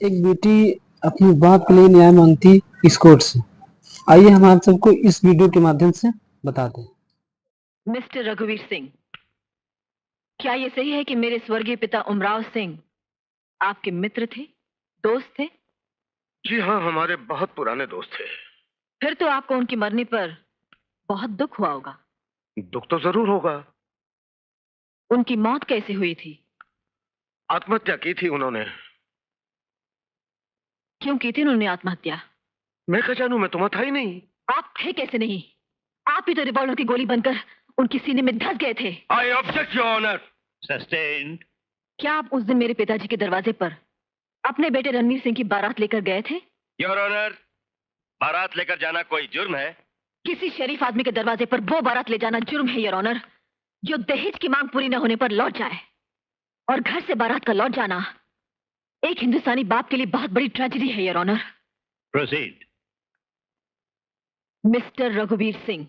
एक बेटी अपने बाप के लिए न्याय मांगती इस कोर्ट से। आइए हम आप सबको इस वीडियो के माध्यम से बताते हैं। मिस्टर रघुवीर सिंह, क्या ये सही है कि मेरे स्वर्गीय पिता उमराव सिंह आपके मित्र थे, दोस्त थे? जी हाँ, हमारे बहुत पुराने दोस्त थे। फिर तो आपको उनकी मरने पर बहुत दुख हुआ होगा। दुख तो जरूर होगा। उनकी मौत कैसे हुई थी? आत्महत्या की थी उन्होंने। क्यों की थी उन्होंने आत्महत्या? मैं क्या जानूं, मैं तो वहां था ही नहीं। आप थे कैसे नहीं? आप ही तो रिवॉल्वर की गोली बनकर उनके सीने में धंस गए थे। I object your honour. Sustained. क्या आप उस दिन मेरे पिताजी के दरवाजे पर अपने बेटे रणवीर सिंह की बारात लेकर गए थे? योर ऑनर, बारात लेकर जाना कोई जुर्म है? किसी शरीफ आदमी के दरवाजे पर वो बारात ले जाना जुर्म है, योर ऑनर, जो दहेज की मांग पूरी न होने पर लौट जाए। और घर से बारात का लौट जाना एक हिंदुस्तानी बाप के लिए बहुत बड़ी ट्रेजेडी है, योर ऑनर। प्रोसीड। मिस्टर रघुवीर सिंह,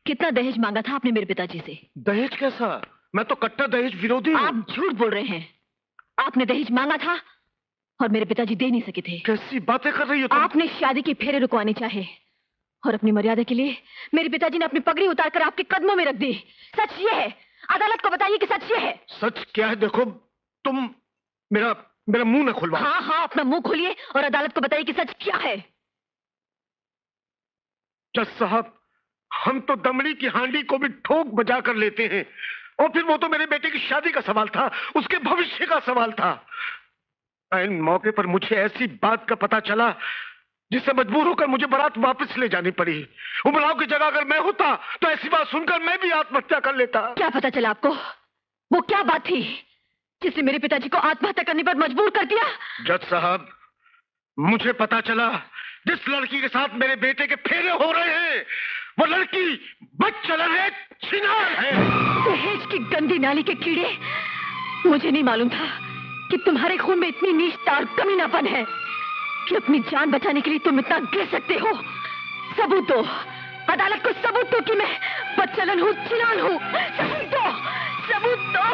कितना दहेज मांगा था आपने मेरे पिताजी से? दहेज कैसा? मैं तो कट्टर दहेज विरोधी हूँ। आप झूठ बोल रहे हैं। आपने दहेज मांगा था और मेरे पिताजी दे नहीं सके थे। कैसी बातें कर रही हो तुम? आपने शादी के फेरे रुकवाने चाहे और अपनी मर्यादा के लिए मेरे पिताजी ने अपनी पगड़ी उतारकर आपके कदमों में रख दी। सच ये है, अदालत को बताइए कि सच ये है। सच क्या है? देखो, तुम मेरा मेरा मुंह न खुलवा। हाँ हाँ, अपना मुंह खोलिए और अदालत को बताइए कि सच क्या है। जज साहब, हम तो दमड़ी की हांडी को भी ठोक बजा कर लेते हैं, और फिर वो तो मेरे बेटे की शादी का सवाल था, उसके भविष्य का सवाल था। ऐन मौके पर मुझे ऐसी बात का पता चला जिससे मजबूर होकर मुझे बारात वापस ले जानी पड़ी। उमराव की जगह अगर मैं होता तो ऐसी बात सुनकर मैं भी आत्महत्या कर लेता। क्या पता चला आपको? वो क्या बात थी जिसने मेरे पिताजी को आत्महत्या करने पर मजबूर कर दिया? जज साहब, मुझे पता चला जिस लड़की के साथ मेरे बेटे के फेरे हो रहे हैं वो लड़की बदचलन है, छिनार है। दहेज की गंदी नाली के कीड़े, मुझे नहीं मालूम था कि तुम्हारे खून में इतनी नीचता और कमीनापन है कि अपनी जान बचाने के लिए तुम इतना गिर सकते हो। सबूत दो, अदालत को सबूत दो कि मैं बदचलन हूँ, छिनार हूँ। सबूत दो, सबूत दो।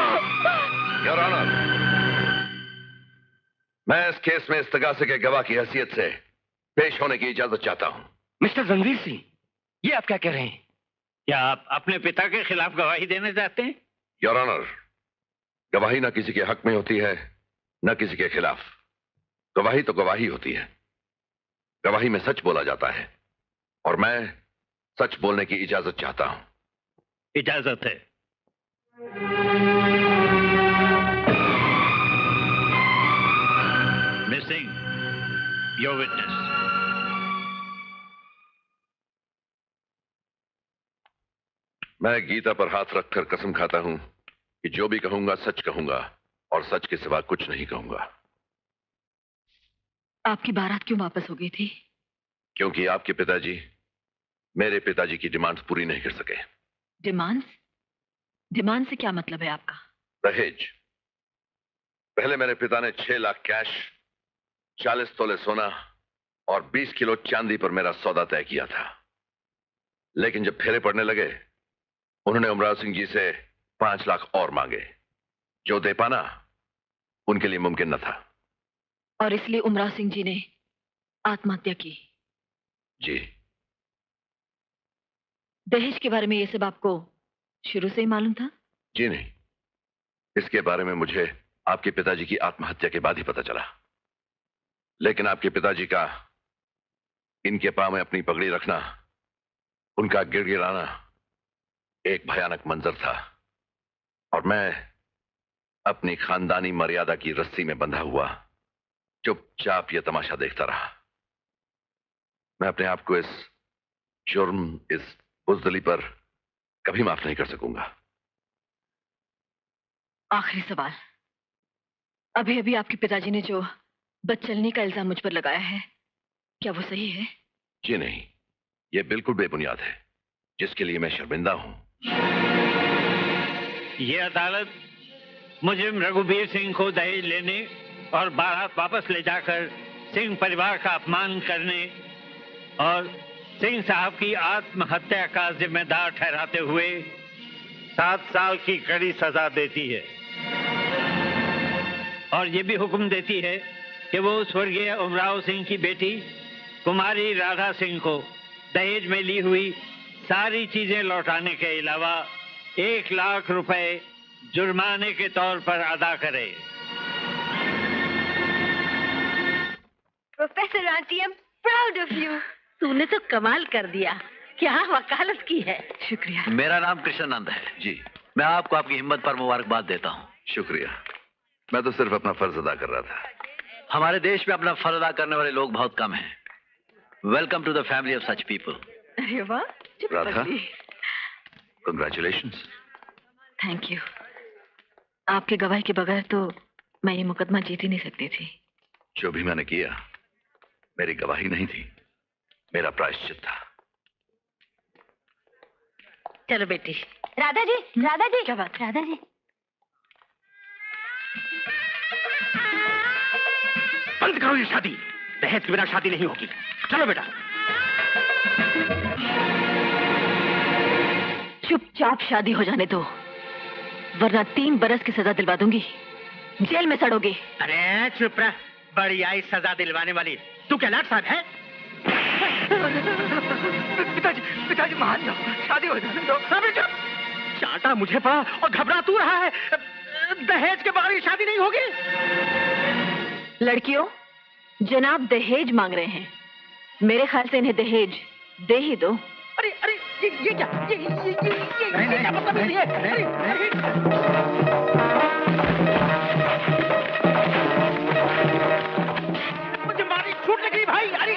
योर ऑनर, मैं इस केस में इस्तगासे के गवाह की हैसियत से पेश होने की इजाजत चाहता हूं। मिस्टर रणवीर सिंह, ये आप क्या कह रहे हैं? क्या आप अपने पिता के खिलाफ गवाही देना चाहते हैं? योर ऑनर, गवाही न किसी के हक में होती है न किसी के खिलाफ। गवाही तो गवाही होती है। गवाही में सच बोला जाता है और मैं सच बोलने की इजाजत चाहता हूं। इजाजत है। Miss Singh, your witness. मैं गीता पर हाथ रखकर कसम खाता हूं कि जो भी कहूंगा सच कहूंगा और सच के सिवा कुछ नहीं कहूंगा। आपकी बारात क्यों वापस हो गई थी? क्योंकि आपके पिताजी मेरे पिताजी की डिमांड्स पूरी नहीं कर सके। डिमांड्स? डिमांड से क्या मतलब है आपका? दहेज। पहले मेरे पिता ने 6 लाख कैश, 40 तोले सोना और 20 किलो चांदी पर मेरा सौदा तय किया था। लेकिन जब फेरे पड़ने लगे उन्होंने उमराव सिंह जी से 5 लाख और मांगे, जो दे पाना उनके लिए मुमकिन न था। और इसलिए उमराव सिंह जी ने आत्महत्या की? जी। दहेज के बारे में ये सब आपको शुरू से ही मालूम था? जी नहीं, इसके बारे में मुझे आपके पिताजी की आत्महत्या के बाद ही पता चला। लेकिन आपके पिताजी का इनके पांव में अपनी पगड़ी रखना, उनका गिड़गिड़ाना एक भयानक मंजर था और मैं अपनी खानदानी मर्यादा की रस्सी में बंधा हुआ चुपचाप यह तमाशा देखता रहा। मैं अपने आप को इस जुर्म, इस बुज़दिली पर कभी माफ नहीं कर सकूंगा। आखिरी सवाल, अभी अभी आपके पिताजी ने जो बदचलनी का इल्जाम मुझ पर लगाया है, क्या वो सही है? जी नहीं, यह बिल्कुल बेबुनियाद है, जिसके लिए मैं शर्मिंदा हूं। ये अदालत मुजरिम रघुवीर सिंह को दहेज लेने और बारात वापस ले जाकर सिंह परिवार का अपमान करने और सिंह साहब की आत्महत्या का जिम्मेदार ठहराते हुए 7 साल की कड़ी सजा देती है और ये भी हुक्म देती है कि वो स्वर्गीय उमराव सिंह की बेटी कुमारी राधा सिंह को दहेज में ली हुई सारी चीजें लौटाने के अलावा 1 लाख रुपए जुर्माने के तौर पर अदा करे। Professor aunty, I am proud of you. तूने तो कमाल कर दिया। क्या वकालत की है। शुक्रिया। मेरा नाम कृष्णानंद है जी। मैं आपको आपकी हिम्मत पर मुबारकबाद देता हूँ। शुक्रिया। मैं तो सिर्फ अपना फर्ज अदा कर रहा था। हमारे देश में अपना फर्ज अदा करने वाले लोग बहुत कम हैं। Welcome to the family of such people. अरे वाह, राधा, कंग्रेचुलेशंस। Thank you. आपके गवाही के बगैर तो मैं ये मुकदमा जीत ही नहीं सकती थी। जो भी मैंने किया मेरी गवाही नहीं थी, मेरा प्रायश्चित था। चलो बेटी। राधा जी, राधा जी, क्या बात? राधा जी, बंद करो ये शादी। दहेज के बिना शादी नहीं होगी। चलो बेटा। चुपचाप शादी हो जाने दो, वरना 3 बरस की सजा दिलवा दूंगी। जेल में सड़ोगे। अरे चुप रह, बड़ी आई सजा दिलवाने वाली। तू क्या लाट साहब है? पिताजी, पिताजी मान जाओ, शादी हो जाने दो। अबे चुप। चाटा मुझे पड़ा और घबरा तू रहा है। दहेज के बगैर शादी नहीं होगी। लड़कियों, जनाब दहेज मांग रहे हैं। मेरे ख्याल से इन्हें दहेज दे ही दो। अरे अरे ये क्या? ये क्या मतलब है? मुझे मारी छूट लगी भाई। अरे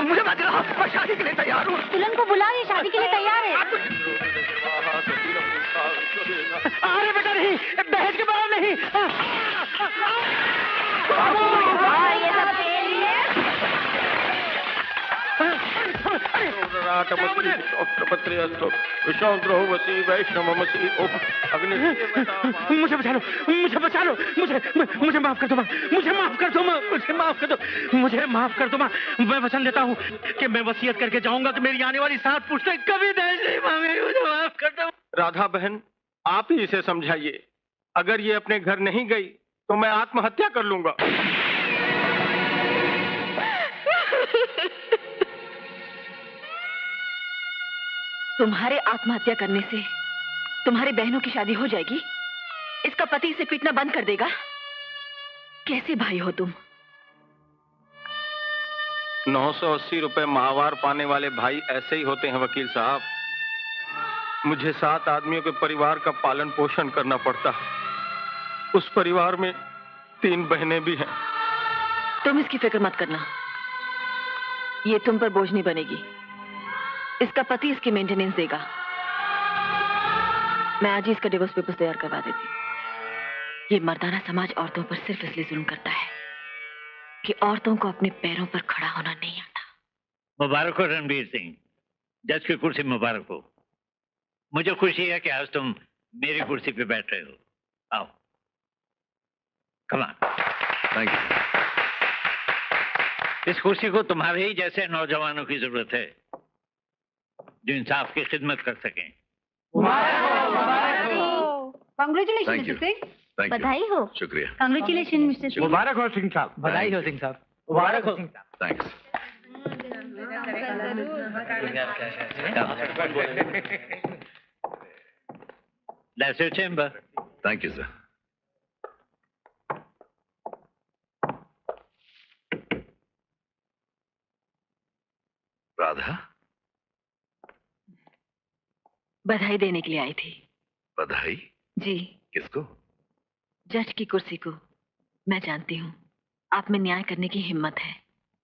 मुझे मत रहा, मैं शादी के लिए तैयार हूँ। दुल्हन को बुलाओ, ये शादी के लिए तैयार है। अरे बेटा नहीं, दहेज के बगैर नहीं। ये सब तेल ही है। मुझे बचा लो, मुझे बचा लो, मुझे माफ कर दो माँ, मुझे माफ कर दो माँ, मुझे माफ कर दो, मुझे माफ कर दो माँ। मैं वचन देता हूँ कि मैं वसीयत करके जाऊंगा कि मेरी आने वाली 7 पुश्तें कभी दहेज नहीं मांगेंगी। मुझे माफ कर दो। राधा बहन, आप ही इसे समझाइए। अगर ये अपने घर नहीं गई तो मैं आत्महत्या कर लूंगा। तुम्हारे आत्महत्या करने से तुम्हारी बहनों की शादी हो जाएगी, इसका पति इसे पीटना बंद कर देगा। कैसे भाई हो तुम? 980 रुपए माहवार पाने वाले भाई ऐसे ही होते हैं वकील साहब। मुझे 7 आदमियों के परिवार का पालन पोषण करना पड़ता है। उस परिवार में 3 बहनें भी हैं। तुम इसकी फिक्र मत करना, ये तुम पर बोझ नहीं बनेगी। इसका पति इसकी मेंटेनेंस देगा। मैं आज ही इसका डिवोर्स पेपर्स तैयार करवा देती। ये मर्दाना समाज औरतों पर सिर्फ इसलिए जुल्म करता है कि औरतों को अपने पैरों पर खड़ा होना नहीं आता। मुबारक हो रणबीर सिंह, जज की कुर्सी मुबारक हो। मुझे खुशी है कि आज तुम मेरी कुर्सी पे बैठ रहे हो। आओ, कम ऑन। Thank you. इस कुर्सी को तुम्हारे ही जैसे नौजवानों की जरूरत है जो इंसाफ की खिदमत कर सकें। Congratulation Thank you. Mister Singh. Thank you. बधाई हो। शुक्रिया। Congratulation mister Singh. मुबारक हो सिंह साहब। बधाई हो सिंह साहब। मुबारक हो। Thanks. That's your chamber. Thank you sir. Radha, बधाई देने के लिए आई थी। बधाई? जी, किसको? जज की कुर्सी को। मैं जानती हूँ आप में न्याय करने की हिम्मत है।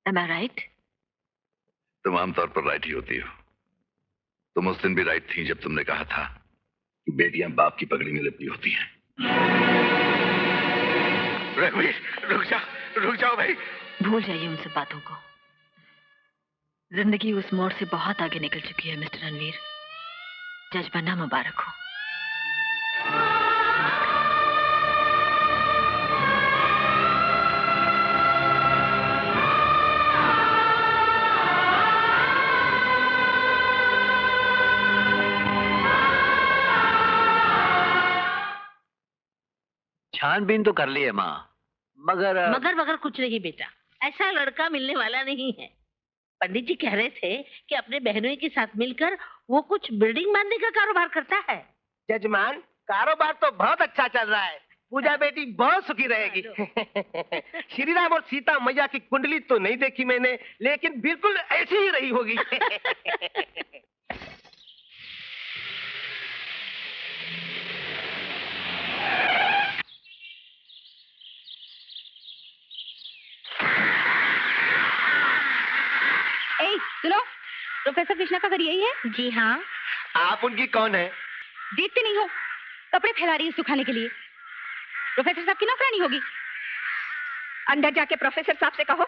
Am I right? तुम आमतौर पर राइट ही होती हो। तुम उस दिन भी राइट थी जब तुमने कहा था कि बेटियां बाप की पगड़ी में लिपटी होती हैं। रघुवीर, रुक जाओ भाई। भूल जाइए उन सब बातों को। जिंदगी उस मोड़ से बहुत आगे निकल चुकी है मिस्टर रणवीर। जज बनना मुबारक हो। छानबीन तो कर ली है माँ, मगर मगर वगर कुछ नहीं बेटा, ऐसा लड़का मिलने वाला नहीं है। पंडित जी कह रहे थे कि अपने बहनों के साथ मिलकर वो कुछ बिल्डिंग बांधने का कारोबार करता है। जजमान, कारोबार तो बहुत अच्छा चल रहा है। पूजा बेटी बहुत सुखी रहेगी। श्री राम और सीता मैया की कुंडली तो नहीं देखी मैंने, लेकिन बिल्कुल ऐसी ही रही होगी। ए, सुनो, प्रोफेसर कृष्णा का घर यही है? जी हाँ। आप उनकी कौन है? देखते नहीं हो, कपड़े फैला रही है सुखाने के लिए। प्रोफेसर साहब की नौकरानी होगी। अंदर जाके प्रोफेसर साहब से कहो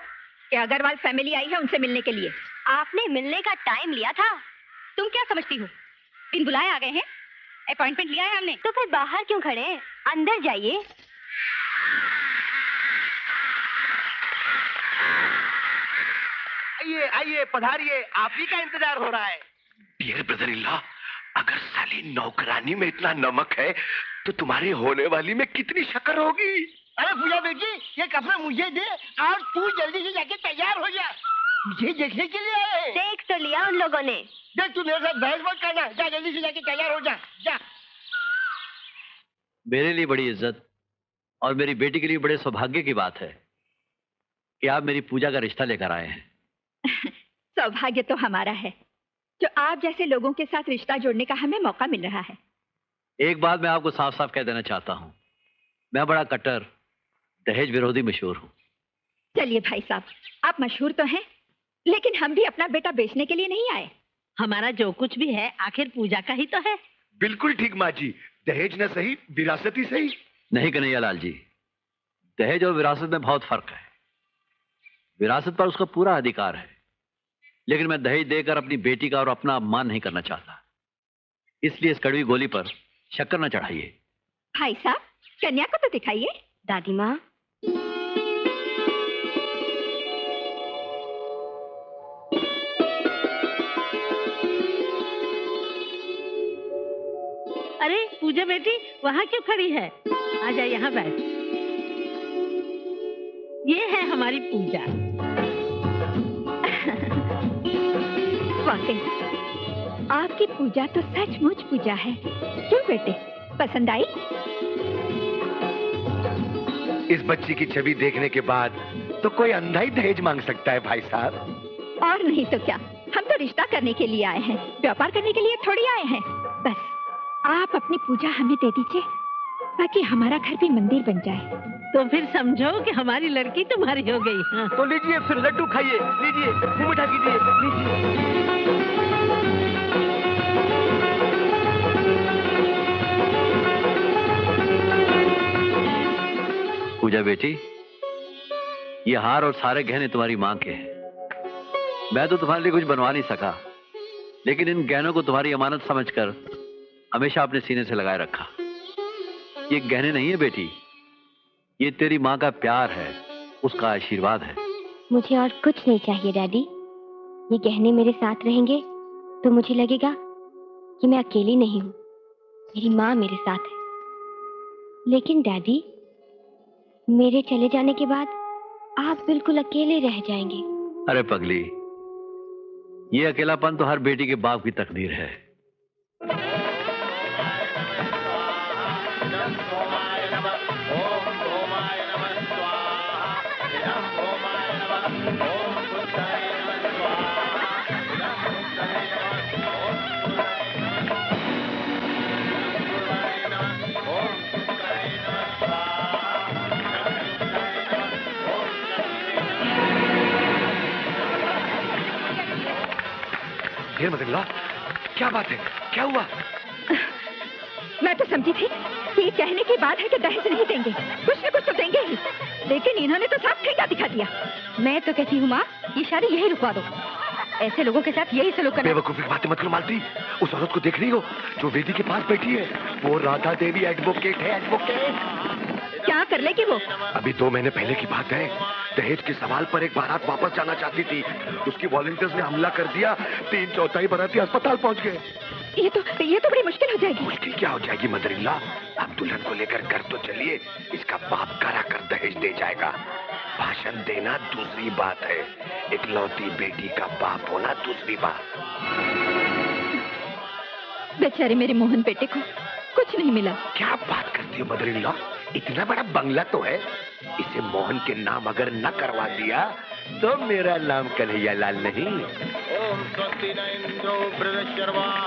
कि अग्रवाल फैमिली आई है उनसे मिलने के लिए। आपने मिलने का टाइम लिया था। तुम क्या समझती हो, बिन बुलाए आ गए हैं? अपॉइंटमेंट लिया है हमने। तो फिर बाहर क्यों खड़े हैं? अंदर जाइए। आइए आइए, पधारिए, आप ही का इंतजार हो रहा है। डियर ब्रदर इन लॉ, अगर साली नौकरानी में इतना नमक है तो तुम्हारी होने वाली में कितनी शक्कर होगी। अरे पूजा बेटी, ये कपड़े मुझे दे और तू जल्दी से जाके तैयार हो जा। मुझे देखने के लिए आए हैं। देख तो लिया उन लोगों ने। देख, तू मेरे साथ बहस मत करना। जा जल्दी से जाके तैयार हो जा। जा। मेरे लिए बड़ी इज्जत और मेरी बेटी के लिए बड़े सौभाग्य की बात है कि आप मेरी पूजा का रिश्ता लेकर आए हैं। सौभाग्य तो हमारा है जो आप जैसे लोगों के साथ रिश्ता जोड़ने का हमें मौका मिल रहा है। एक बात मैं आपको साफ साफ कह देना चाहता हूँ, मैं बड़ा कट्टर दहेज विरोधी मशहूर हूँ। चलिए भाई साहब, आप मशहूर तो हैं, लेकिन हम भी अपना बेटा बेचने के लिए नहीं आए। हमारा जो कुछ भी है आखिर पूजा का ही तो है। बिल्कुल ठीक माँ जी, दहेज न सही विरासत ही सही। नहीं कन्हैया लाल जी, दहेज और विरासत में बहुत फर्क है। विरासत पर उसका पूरा अधिकार है, लेकिन मैं दहेज देकर अपनी बेटी का और अपना अपमान नहीं करना चाहता। इसलिए इस कड़वी गोली पर शक्कर न चढ़ाइए। भाई साहब, कन्या को तो दिखाइए। दादी माँ, अरे पूजा बेटी, वहाँ क्यों खड़ी है? आजा यहाँ बैठ। ये है हमारी पूजा। वाकई आपकी पूजा तो सचमुच पूजा है। क्यों बेटे, पसंद आई? इस बच्ची की छवि देखने के बाद तो कोई अंधा ही दहेज मांग सकता है भाई साहब। और नहीं तो क्या, हम तो रिश्ता करने के लिए आए हैं, व्यापार करने के लिए थोड़ी आए हैं। बस आप अपनी पूजा हमें दे दीजिए ताकि हमारा घर भी मंदिर बन जाए। तो फिर समझो कि हमारी लड़की तुम्हारी हो गई। हाँ। तो लीजिए, फिर लड्डू खाइए। लीजिए, मुंह मीठा कीजिए। लीजिए। पूजा बेटी, ये हार और सारे गहने तुम्हारी मां के हैं। मैं तो तुम्हारे लिए कुछ बनवा नहीं सका, लेकिन इन गहनों को तुम्हारी अमानत समझकर हमेशा अपने सीने से लगाए रखा। ये गहने नहीं है बेटी, ये तेरी माँ का प्यार है, उसका आशीर्वाद है। मुझे और कुछ नहीं चाहिए डैडी। ये गहने मेरे साथ रहेंगे तो मुझे लगेगा कि मैं अकेली नहीं हूँ, मेरी माँ मेरे साथ है। लेकिन डैडी, मेरे चले जाने के बाद आप बिल्कुल अकेले रह जाएंगे। अरे पगली, ये अकेलापन तो हर बेटी के बाप की तकदीर है। मदनला, क्या बात है, क्या हुआ? मैं तो समझी थी कि ये कहने की बात है कि दहेज नहीं देंगे, कुछ न कुछ तो देंगे ही, लेकिन इन्होंने तो साफ ठेका दिखा दिया। मैं तो कहती हूँ माँ, ये शादी यही रुकवा दो। ऐसे लोगों के साथ यही सलूक करना। बेवकूफी की बातें मत करो मालती। उस औरत को देख रही हो जो वेदी के पास बैठी है? वो राधा देवी एडवोकेट है, एडवोकेट। क्या कर लेगी वो? अभी 2 महीने पहले की बात है, दहेज के सवाल पर एक बारात वापस जाना चाहती थी, उसकी वॉलंटियर्स ने हमला कर दिया, 3/4 बाराती अस्पताल पहुंच गए। ये तो बड़ी मुश्किल हो जाएगी। मुश्किल क्या हो जाएगी मदर-इन-लॉ? आप दुल्हन को लेकर घर तो चलिए, इसका बाप करा कर दहेज दे जाएगा। भाषण देना दूसरी बात है, इकलौती बेटी का बाप होना दूसरी बात। बेचारे मेरे मोहन बेटे को कुछ नहीं मिला। क्या बात करती हो मदर इन लॉ, इतना बड़ा बंगला तो है, इसे मोहन के नाम अगर न करवा दिया तो मेरा नाम कन्हैया लाल नहीं। ओम स्वस्ति न इंद्रो बृहस्पतिर्वाः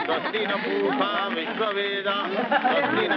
स्वस्ति न पूषा विश्ववेदाः स्वस्ति न